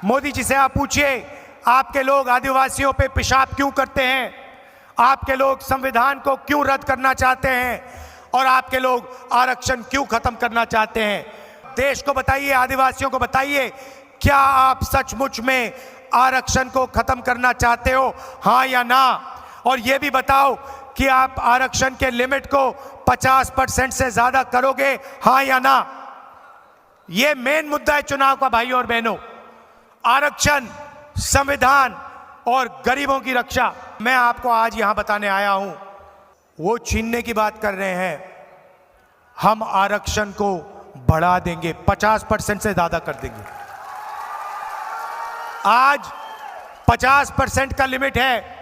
मोदी जी से आप पूछिए, आपके लोग आदिवासियों पे पेशाब क्यों करते हैं? आपके लोग संविधान को क्यों रद्द करना चाहते हैं? और आपके लोग आरक्षण क्यों खत्म करना चाहते हैं? देश को बताइए, आदिवासियों को बताइए, क्या आप सचमुच में आरक्षण को खत्म करना चाहते हो, हाँ या ना? और यह भी बताओ कि आप आरक्षण के लिमिट को 50% से ज्यादा करोगे, हाँ या ना? यह मेन मुद्दा है चुनाव का, भाइयों और बहनों। आरक्षण, संविधान और गरीबों की रक्षा। मैं आपको आज यहां बताने आया हूं, वो छीनने की बात कर रहे हैं, हम आरक्षण को बढ़ा देंगे, 50% से ज्यादा कर देंगे। आज 50% का लिमिट है,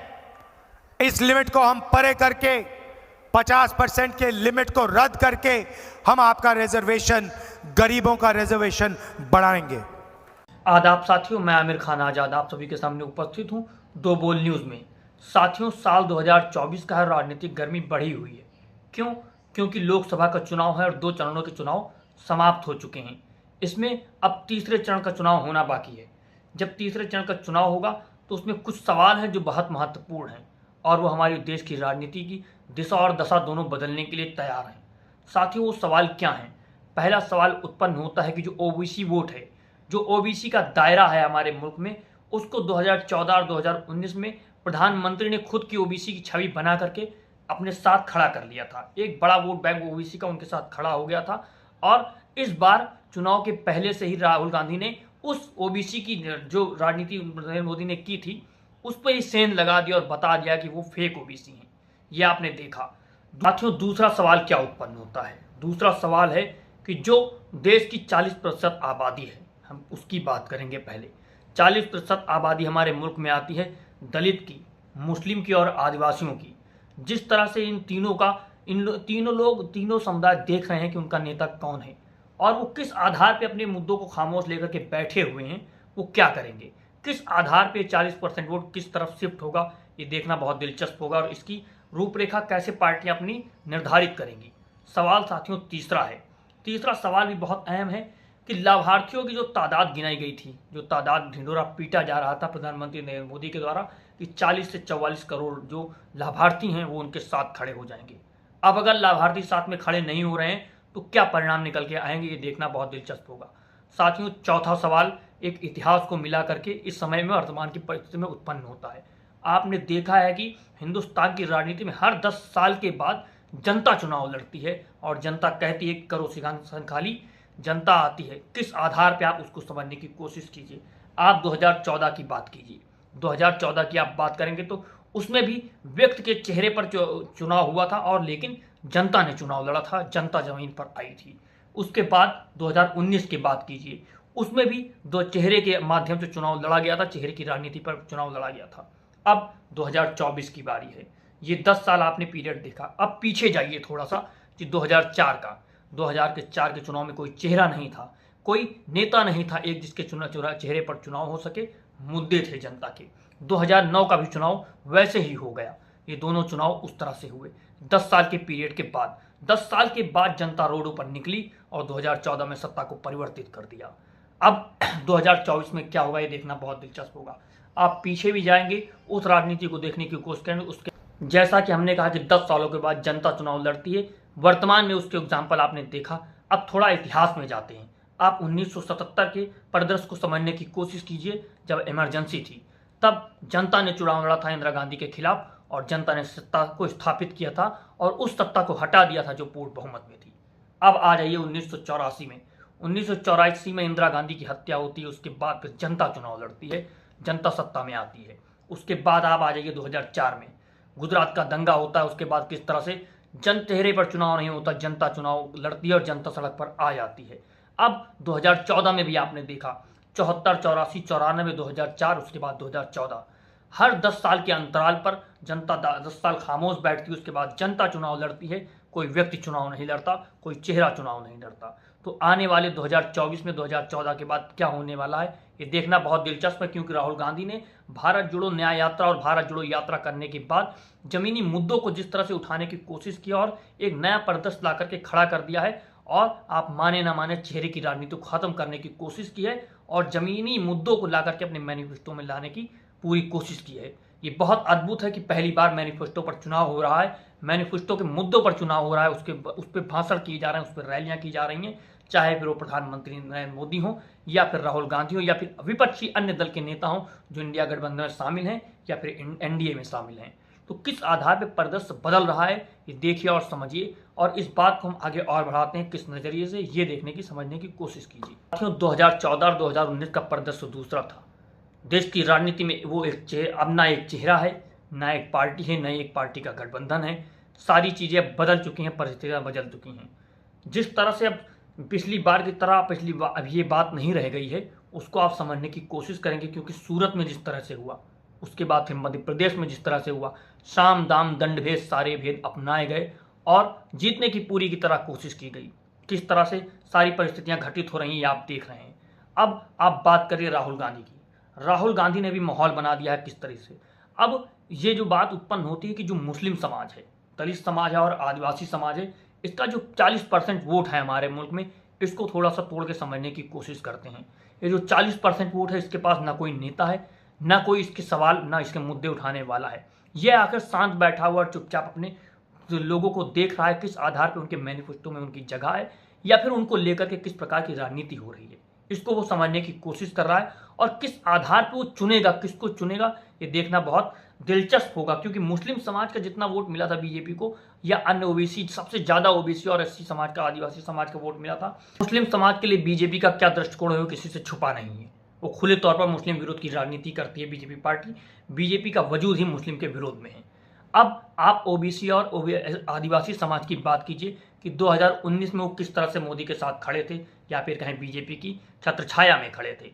इस लिमिट को हम परे करके 50% के लिमिट को रद्द करके हम आपका रिजर्वेशन, गरीबों का रिजर्वेशन बढ़ाएंगे। आदाब साथियों, मैं आमिर खान आजाद आप सभी के सामने उपस्थित हूं दो बोल न्यूज़ में। साथियों, साल 2024 का है, राजनीतिक गर्मी बढ़ी हुई है। क्यों? क्योंकि लोकसभा का चुनाव है और 2 चरणों के चुनाव समाप्त हो चुके हैं। इसमें अब तीसरे चरण का चुनाव होना बाकी है। जब तीसरे चरण का चुनाव होगा तो उसमें कुछ सवाल हैं जो बहुत महत्वपूर्ण हैं और वो हमारे देश की राजनीति की दिशा और दशा दोनों बदलने के लिए तैयार हैं। साथियों, वो सवाल क्या हैं? पहला सवाल उत्पन्न होता है कि जो ओबीसी वोट है, जो ओबीसी का दायरा है हमारे मुल्क में, उसको 2014 और 2019 में प्रधानमंत्री ने खुद की ओबीसी की छवि बना करके अपने साथ खड़ा कर लिया था। एक बड़ा वोट बैंक ओबीसी का उनके साथ खड़ा हो गया था और इस बार चुनाव के पहले से ही राहुल गांधी ने उस ओबीसी की जो राजनीति नरेंद्र मोदी ने की थी उस पर ही सेंध लगा दिया और बता दिया कि वो फेक ओबीसी हैं। ये आपने देखा। साथियों, दूसरा सवाल क्या उत्पन्न होता है? दूसरा सवाल है कि जो देश की 40% आबादी है, हम उसकी बात करेंगे। पहले 40% आबादी हमारे मुल्क में आती है दलित की, मुस्लिम की और आदिवासियों की। जिस तरह से इन तीनों समुदाय देख रहे हैं कि उनका नेता कौन है और वो किस आधार पे अपने मुद्दों को खामोश लेकर के बैठे हुए हैं, वो क्या करेंगे, किस आधार पे 40% वोट किस तरफ शिफ्ट होगा, ये देखना बहुत दिलचस्प होगा और इसकी रूपरेखा कैसे पार्टियां अपनी निर्धारित करेंगी। सवाल साथियों तीसरा है। तीसरा सवाल भी बहुत अहम है कि लाभार्थियों की जो तादाद गिनाई गई थी, जो तादाद ढिंढोरा पीटा जा रहा था प्रधानमंत्री नरेंद्र मोदी के द्वारा कि 40 से 44 करोड़ जो लाभार्थी हैं वो उनके साथ खड़े हो जाएंगे। अब अगर लाभार्थी साथ में खड़े नहीं हो रहे हैं तो क्या परिणाम निकल के आएंगे, ये देखना बहुत दिलचस्प होगा। साथियों, चौथा सवाल एक इतिहास को मिला करके इस समय में वर्तमान की परिस्थिति में उत्पन्न होता है। आपने देखा है कि हिंदुस्तान की राजनीति में हर 10 साल के बाद जनता चुनाव लड़ती है और जनता कहती है करो सिंहासन खाली, जनता आती है। किस आधार पे आप उसको समझने की कोशिश कीजिए। आप 2014 की बात कीजिए, 2014 की आप बात करेंगे तो उसमें भी व्यक्ति के चेहरे पर चुनाव हुआ था और लेकिन जनता ने चुनाव लड़ा था, जनता जमीन पर आई थी। उसके बाद 2019 की बात कीजिए, उसमें भी दो चेहरे के माध्यम से चुनाव लड़ा गया था, चेहरे की राजनीति पर चुनाव लड़ा गया था। अब 2024 की बारी है। ये 10 साल आपने पीरियड देखा। अब पीछे जाइए थोड़ा सा कि 2004 का, 2004 के चुनाव में कोई चेहरा नहीं था, कोई नेता नहीं था एक जिसके चेहरे पर चुनाव हो सके, मुद्दे थे जनता के। 2009 का भी चुनाव वैसे ही हो गया। ये दोनों चुनाव उस तरह से हुए 10 साल के पीरियड के बाद। 10 साल के बाद जनता रोडों पर निकली और 2014 में सत्ता को परिवर्तित कर दिया। अब 2024 में क्या होगा ये देखना बहुत दिलचस्प होगा। आप पीछे भी जाएंगे, उस राजनीति को देखने की कोशिश करेंगे। उसके जैसा कि हमने कहा कि 10 सालों के बाद जनता चुनाव लड़ती है, वर्तमान में उसके एग्जाम्पल आपने देखा। अब थोड़ा इतिहास में जाते हैं। आप 1977 के परिदृश्य को समझने की कोशिश कीजिए। जब इमरजेंसी थी तब जनता ने चुनाव लड़ा था इंदिरा गांधी के खिलाफ और जनता ने सत्ता को स्थापित किया था और उस सत्ता को हटा दिया था जो पूर्ण बहुमत में थी। अब आ जाइए 1984 में। 1984 में इंदिरा गांधी की हत्या होती है, उसके बाद फिर जनता चुनाव लड़ती है, जनता सत्ता में आती है। उसके बाद आप आ जाइए 2004 में, गुजरात का दंगा होता है। उसके बाद किस तरह से जन चेहरे पर चुनाव नहीं होता, जनता चुनाव लड़ती है और जनता सड़क पर आ जाती है। अब 2014 में भी आपने देखा 74, 84, 94, 2004, उसके बाद 2014। हर 10 साल के अंतराल पर जनता 10 साल खामोश बैठती है, उसके बाद जनता चुनाव लड़ती है। कोई व्यक्ति चुनाव नहीं लड़ता, कोई चेहरा चुनाव नहीं लड़ता। तो आने वाले 2024 में 2014 के बाद क्या होने वाला है ये देखना बहुत दिलचस्प है, क्योंकि राहुल गांधी ने भारत जोड़ो न्याय यात्रा और भारत जोड़ो यात्रा करने के बाद जमीनी मुद्दों को जिस तरह से उठाने की कोशिश की और एक नया परिदृश्य ला करके खड़ा कर दिया है और आप माने ना माने चेहरे की राजनीति को खत्म करने की कोशिश की है और ज़मीनी मुद्दों को ला करके अपने मैनिफेस्टो में लाने की पूरी कोशिश की है। ये बहुत अद्भुत है कि पहली बार मैनिफेस्टो पर चुनाव हो रहा है, मैनिफेस्टो के मुद्दों पर चुनाव हो रहा है, उस पर भाषण किए जा रहे हैं, उस पर रैलियाँ की जा रही हैं, चाहे फिर वो प्रधानमंत्री नरेंद्र मोदी हों या फिर राहुल गांधी हो या फिर विपक्षी अन्य दल के नेता हों जो इंडिया गठबंधन में शामिल हैं या फिर एनडीए में शामिल हैं। तो किस आधार पर परिदृश्य बदल रहा है ये देखिए और समझिए, और इस बात को हम आगे और बढ़ाते हैं किस नज़रिए से, ये देखने की समझने की कोशिश कीजिए। साथियों, 2014 और 2019 का परिदृश्य दूसरा था। देश की राजनीति में वो अब ना एक चेहरा है, ना एक पार्टी है, ना एक पार्टी का गठबंधन है। सारी चीज़ें अब बदल चुकी हैं, परिस्थितियाँ बदल चुकी हैं। जिस तरह से अब पिछली बार की तरह अब ये बात नहीं रह गई है, उसको आप समझने की कोशिश करेंगे, क्योंकि सूरत में जिस तरह से हुआ, उसके बाद फिर मध्य प्रदेश में जिस तरह से हुआ, साम दाम दंड भेद सारे भेद अपनाए गए और जीतने की पूरी की तरह कोशिश की गई। किस तरह से सारी परिस्थितियां घटित हो रही हैं ये आप देख रहे हैं। अब आप बात करिए राहुल गांधी की। राहुल गांधी ने भी माहौल बना दिया है किस तरह से। अब ये जो बात उत्पन्न होती है कि जो मुस्लिम समाज है, दलित समाज है और आदिवासी समाज है, इसका जो 40% वोट है हमारे मुल्क में, इसको थोड़ा सा तोड़ के समझने की कोशिश करते हैं। ये जो 40% वोट है, इसके पास ना कोई नेता है, ना कोई इसके सवाल, ना इसके मुद्दे उठाने वाला है। ये आकर शांत बैठा हुआ और चुपचाप अपने लोगों को देख रहा है किस आधार पर उनके मैनिफेस्टो में उनकी जगह है या फिर उनको लेकर के किस प्रकार की राजनीति हो रही है, इसको वो समझने की कोशिश कर रहा है। और किस आधार पर वो चुनेगा, किसको चुनेगा, ये देखना बहुत दिलचस्प होगा, क्योंकि मुस्लिम समाज का जितना वोट मिला था बीजेपी को, या अन्य ओबीसी, सबसे ज़्यादा ओबीसी और एससी समाज का, आदिवासी समाज का वोट मिला था। मुस्लिम समाज के लिए बीजेपी का क्या दृष्टिकोण है वो किसी से छुपा नहीं है। वो खुले तौर पर मुस्लिम विरोध की राजनीति करती है बीजेपी पार्टी। बीजेपी का वजूद ही मुस्लिम के विरोध में है। अब आप ओबीसी और आदिवासी समाज की बात कीजिए कि 2019 में वो किस तरह से मोदी के साथ खड़े थे या फिर कहीं बीजेपी की छत्रछाया में खड़े थे।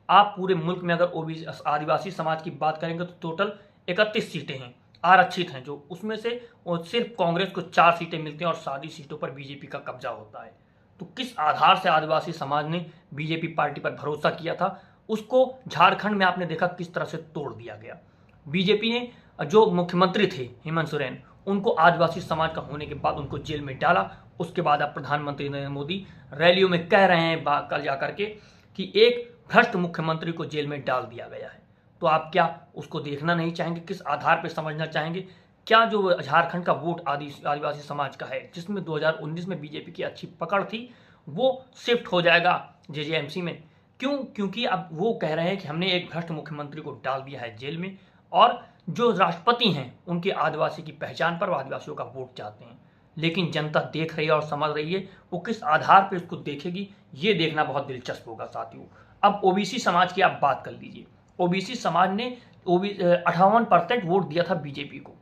आप पूरे मुल्क में अगर ओबीसी आदिवासी समाज की बात करेंगे तो टोटल 31 सीटें हैं, आरक्षित हैं, जो उसमें से सिर्फ कांग्रेस को 4 सीटें मिलती हैं और सारी सीटों पर बीजेपी का कब्जा होता है। तो किस आधार से आदिवासी समाज ने बीजेपी पार्टी पर भरोसा किया था, उसको झारखंड में आपने देखा किस तरह से तोड़ दिया गया। बीजेपी ने जो मुख्यमंत्री थे हेमंत सोरेन, उनको आदिवासी समाज का होने के बाद उनको जेल में डाला। उसके बाद अब प्रधानमंत्री नरेंद्र मोदी रैलियों में कह रहे हैं कल जाकर के कि एक भ्रष्ट मुख्यमंत्री को जेल में डाल दिया गया है। तो आप क्या उसको देखना नहीं चाहेंगे, किस आधार पर समझना चाहेंगे? क्या जो झारखंड का वोट आदिवासी समाज का है, जिसमें 2019 में बीजेपी की अच्छी पकड़ थी, वो शिफ्ट हो जाएगा जेजेएमसी में? क्यों? क्योंकि अब वो कह रहे हैं कि हमने एक भ्रष्ट मुख्यमंत्री को डाल दिया है जेल में, और जो राष्ट्रपति हैं उनके आदिवासी की पहचान पर वो आदिवासियों का वोट चाहते हैं। लेकिन जनता देख रही है और समझ रही है, वो किस आधार पर इसको देखेगी, ये देखना बहुत दिलचस्प होगा साथियों। अब ओबीसी समाज की आप बात कर लीजिए। ओबीसी समाज ने 58% वोट दिया था बीजेपी को।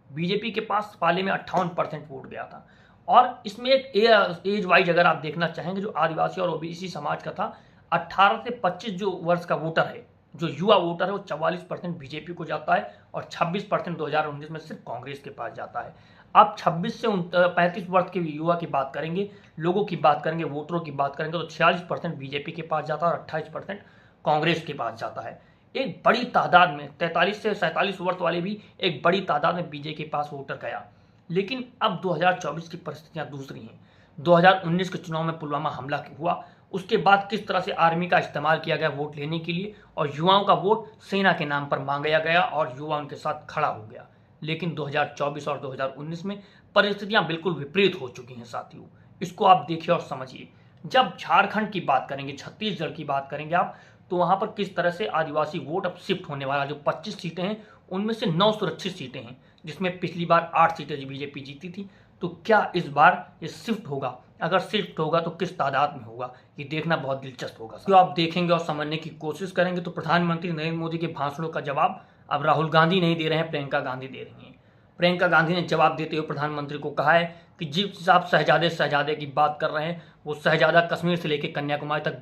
बीजेपी के पास पाले में 58% वोट गया था। और इसमें एक एज वाइज अगर आप देखना चाहेंगे, जो आदिवासी और ओबीसी समाज का था, 18 से 25 जो वर्ष का वोटर है, जो युवा वोटर है, वो 44% बीजेपी को जाता है और 26% 2019 में सिर्फ कांग्रेस के पास जाता है। आप 26 से 35 वर्ष के युवा की बात करेंगे, लोगों की बात करेंगे, वोटरों की बात करेंगे, तो 46% बीजेपी के पास जाता है और 28% कांग्रेस के पास जाता है। एक बड़ी तादाद में 43 से 47 वर्ष वाले भी एक बड़ी तादाद में बीजेपी के पास वोटर गया। लेकिन अब 2024 की परिस्थितियां दूसरी हैं। 2019 के चुनाव में पुलवामा हमला हुआ, उसके बाद किस तरह से आर्मी का इस्तेमाल किया गया वोट लेने के लिए, और युवाओं का वोट सेना के नाम पर मांगा गया और युवा उनके साथ खड़ा हो गया। लेकिन 2024 और 2019 में परिस्थितियां बिल्कुल विपरीत हो चुकी हैं साथियों। इसको आप देखिए और समझिए। जब झारखंड की बात करेंगे, छत्तीसगढ़ की बात करेंगे आप, तो वहां पर किस तरह से आदिवासी वोट अब शिफ्ट होने वाला। जो 25 सीटें हैं उनमें से 9 सुरक्षित सीटें हैं, जिसमें पिछली बार 8 सीटें बीजेपी जीती थी। तो क्या इस बार ये शिफ्ट होगा? अगर शिफ्ट होगा तो किस तादाद में होगा, ये देखना बहुत दिलचस्प होगा। जो आप देखेंगे और समझने की कोशिश करेंगे तो प्रधानमंत्री नरेंद्र मोदी के भाषणों का जवाब अब राहुल गांधी नहीं दे रहे हैं, प्रियंका गांधी दे रही हैं। प्रियंका गांधी ने जवाब देते हुए प्रधानमंत्री को कहा है कि जिस आप शहजादे की बात कर रहे हैं, वो शहजादा कश्मीर से लेकर कन्याकुमारी तक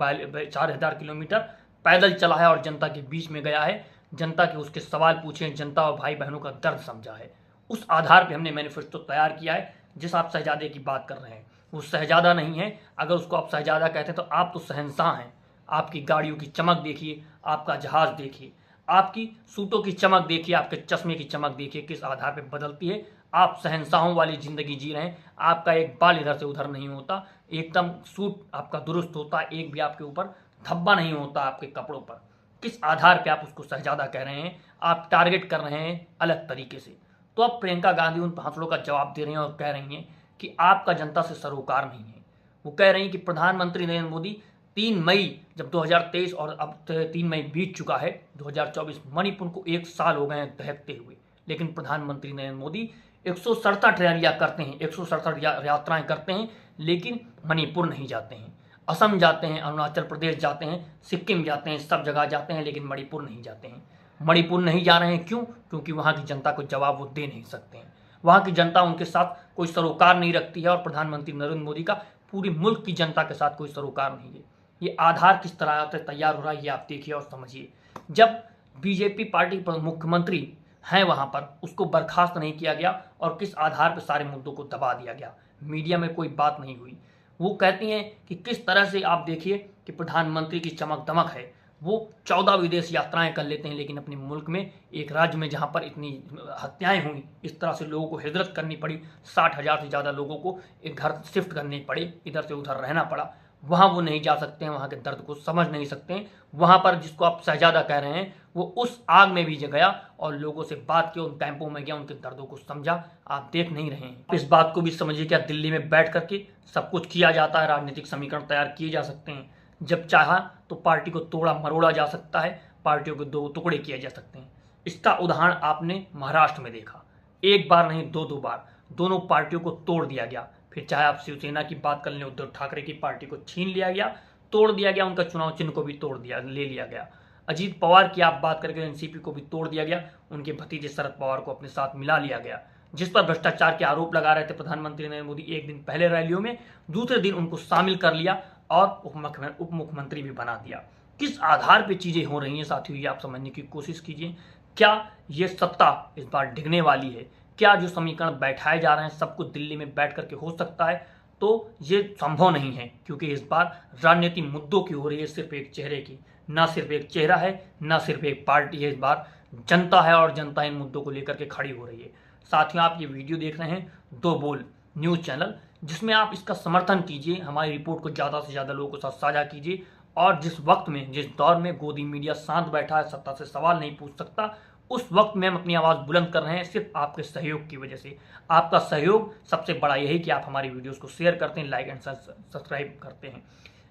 4000 किलोमीटर पैदल चला है और जनता के बीच में गया है, जनता के उसके सवाल पूछे, जनता और भाई बहनों का दर्द समझा है। उस आधार पर हमने मैनिफेस्टो तैयार किया है। जिस आप शहजादे की बात कर रहे हैं वो शहजादा नहीं है। अगर उसको आप शहजादा कहते हैं तो आप तो शहंशाह हैं। आपकी गाड़ियों की चमक देखिए, आपका जहाज देखिए, आपकी सूटों की चमक देखिए, आपके चश्मे की चमक देखिए, किस आधार पर बदलती है। आप शहंशाहों वाली ज़िंदगी जी रहे हैं। आपका एक बाल इधर से उधर नहीं होता, एकदम सूट आपका दुरुस्त होता है, एक भी आपके ऊपर धब्बा नहीं होता आपके कपड़ों पर। किस आधार पे आप उसको शहजादा कह रहे हैं? आप टारगेट कर रहे हैं अलग तरीके से। तो अब प्रियंका गांधी उन हाथों का जवाब दे रही हैं और कह रही हैं कि आपका जनता से सरोकार नहीं है। वो कह रही हैं कि प्रधानमंत्री नरेंद्र मोदी 3 मई जब 2023 और अब 3 मई बीत चुका है 2024, मणिपुर को 1 साल हो गए हैं दहकते हुए, लेकिन प्रधानमंत्री नरेंद्र मोदी 167 रैलियां करते हैं, 167 यात्राएं करते हैं, लेकिन मणिपुर नहीं जाते हैं। असम जाते हैं, अरुणाचल प्रदेश जाते हैं, सिक्किम जाते हैं, सब जगह जाते हैं, लेकिन मणिपुर नहीं जाते हैं। मणिपुर नहीं जा रहे हैं क्यों? क्योंकि वहाँ की जनता को जवाब वो दे नहीं सकते हैं। वहाँ की जनता उनके साथ कोई सरोकार नहीं रखती है और प्रधानमंत्री नरेंद्र मोदी का पूरी मुल्क की जनता के साथ कोई सरोकार नहीं है। ये आधार किस तरह से तैयार हो रहा है ये आप देखिए और समझिए। जब बीजेपी पार्टी पर मुख्यमंत्री हैं वहाँ पर, उसको बर्खास्त नहीं किया गया और किस आधार पर सारे मुद्दों को दबा दिया गया। मीडिया में कोई बात नहीं हुई। वो कहती हैं कि किस तरह से आप देखिए कि प्रधानमंत्री की चमक दमक है, वो 14 विदेश यात्राएं कर लेते हैं, लेकिन अपने मुल्क में एक राज्य में जहां पर इतनी हत्याएं हुई, इस तरह से लोगों को हिजरत करनी पड़ी, 60,000 से ज़्यादा लोगों को एक घर शिफ्ट करने पड़े, इधर से उधर रहना पड़ा, वहाँ वो नहीं जा सकते हैं, वहाँ के दर्द को समझ नहीं सकते हैं। वहाँ पर जिसको आप शहजादा कह रहे हैं वो उस आग में भी गया और लोगों से बात की, उन कैंपों में गया, उनके दर्दों को समझा। आप देख नहीं रहे हैं। इस बात को भी समझिए क्या दिल्ली में बैठ करके सब कुछ किया जाता है, राजनीतिक समीकरण तैयार किए जा सकते हैं। जब चाहा तो पार्टी को तोड़ा मरोड़ा जा सकता है, पार्टियों के 2 टुकड़े किए जा सकते हैं। इसका उदाहरण आपने महाराष्ट्र में देखा, एक बार नहीं 2 बार दोनों पार्टियों को तोड़ दिया गया। फिर चाहे आप शिवसेना की बात कर लें, उद्धव ठाकरे की पार्टी को छीन लिया गया, तोड़ दिया गया, उनका चुनाव चिन्ह को भी तोड़ दिया ले लिया गया। अजीत पवार की आप बात करके एनसीपी को भी तोड़ दिया गया, उनके भतीजे शरद पवार को अपने साथ मिला लिया गया। जिस पर भ्रष्टाचार के आरोप लगा रहे थे प्रधानमंत्री नरेंद्र मोदी, एक दिन पहले रैलियों में, दूसरे दिन उनको शामिल कर लिया और उप मुख्यमंत्री भी बना दिया। किस आधार पर चीजें हो रही हैं साथियों, ये आप समझने की कोशिश कीजिए। क्या ये सत्ता इस बार डिगने वाली है? क्या जो समीकरण बैठाए जा रहे हैं सब कुछ दिल्ली में बैठ करके हो सकता है? तो ये संभव नहीं है, क्योंकि इस बार राजनीति मुद्दों की हो रही है, सिर्फ एक चेहरे की। ना सिर्फ एक चेहरा है, ना सिर्फ एक पार्टी है, इस बार जनता है और जनता इन मुद्दों को लेकर के खड़ी हो रही है। साथियों, आप ये वीडियो देख रहे हैं 2 बोल न्यूज़ चैनल, जिसमें आप इसका समर्थन कीजिए, हमारी रिपोर्ट को ज़्यादा से ज़्यादा लोगों के साथ साझा कीजिए। और जिस वक्त में, जिस दौर में गोदी मीडिया शांत बैठा है, सत्ता से सवाल नहीं पूछ सकता, उस वक्त में हम अपनी आवाज़ बुलंद कर रहे हैं सिर्फ आपके सहयोग की वजह से। आपका सहयोग सबसे बड़ा यही कि आप हमारी वीडियोस को शेयर करते हैं, लाइक एंड सब्सक्राइब करते हैं।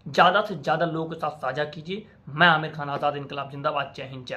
ज़्यादा से ज़्यादा लोगों के साथ साझा कीजिए। मैं आमिर खान, आज़ाद इनकलाब जिंदाबाद। जय हिंद, जय